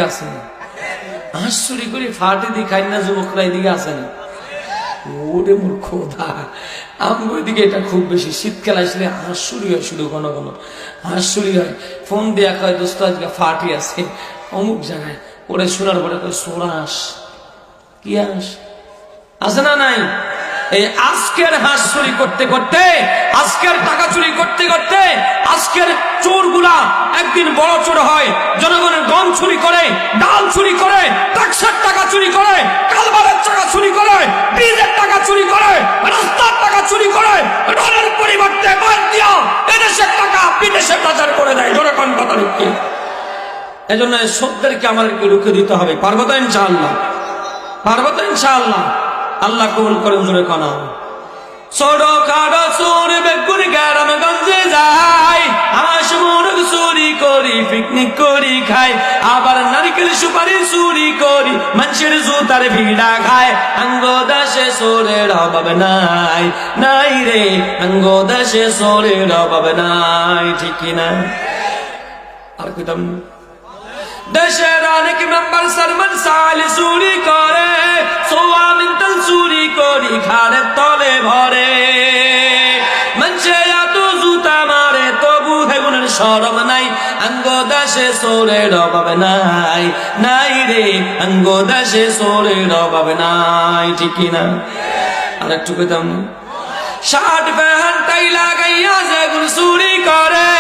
আছে না? হাঁস চুরি করে ফাটে দিয়ে খাই না যুবকরা এদিকে আছে না? ওরে মোর খোদা, আমগো এদিকে এটা খুব বেশি। শীতকাল আসলে হাঁস চুরি হয়, শুধু ঘন ঘন হাঁস চুরি হয়। ফোন দেয়া কয় দোস্ত আজকে ফাটি আছে অমুক জায়গায়। ওরে শোনার পরে কয় সোরা হাঁস। কি হাঁস আছে না নাই? এই আজকের হাঁস চুরি করতে করতে, আজকের টাকা চুরি করতে করতে, আজকের চোরগুলা একদিন বড় চোর হয়। জনগণের গম চুরি করে, ডাল চুরি করে, ট্যাক্সের টাকা চুরি করে, কালবারের টাকা চুরি করে, ব্রিজের টাকা চুরি করে, রাস্তার টাকা চুরি করে, ডলারের পরিবর্তে বাদ দিয়া এদেশের টাকা বিদেশে পাচার করে দেয়। জনগণ কথা লিখে। এজন্য সত্যদেরকে আমাদেরকে রুখে দিতে হবে। পারবো তো ইনশাআল্লাহ? পারবো তো ইনশাআল্লাহ? আল্লাহ কবুল করেন। জোরে কানা ছোট খাটো চোর বেগুন গ্রামে গঞ্জে যায়, হাঁস মুরগ চুরি করি পিকনিক করি খাই, আবার নারকেল সুপারি চুরি করি মানুষের জুতার ভিড়া খায়। আঙ্গ দেশে চোরের অভাব নাই, নাই রে আঙ্গ দেশে চোরের অভাব নাই। ঠিক কিনা? আর কইতাম দেশের অনেক মেম্বার সালমান সালি চুরি করে, সোয়াবিন তেল চুরি করি ঘাড়ের তলে ভরে, মানুষে এত জুতা মারে তবু হেগুনের শরম নাই। আঙ্গ দেশে চোরের অভাব নাই, নাই রে আঙ্গ দেশে চোরের অভাব নাই। ঠিক কিনা? আর একটু কইতাম শার্ট প্যান্ট টাই লাগাইয়া যেগুলো চুরি করে,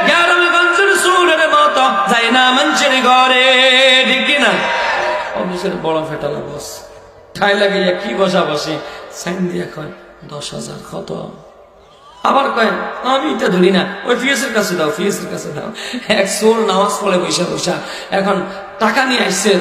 গ্রামগঞ্জের চুরের মতো যাই না মানুষের ঘরে। ঠিক কিনা? অফিসের বড় ফেটালা বস ঠাই লাগাইয়া কি বসা বসে সাইন দিয়া কয় 10,000 কত? আবার কয় আমি এটা ধরি না, ওই ফিএসের কাছে দাও, ফিএসের কাছে দাও। এক চোর নামাজ পড়ে বৈশা বৈশা এখন টাকা নিয়ে আসছে।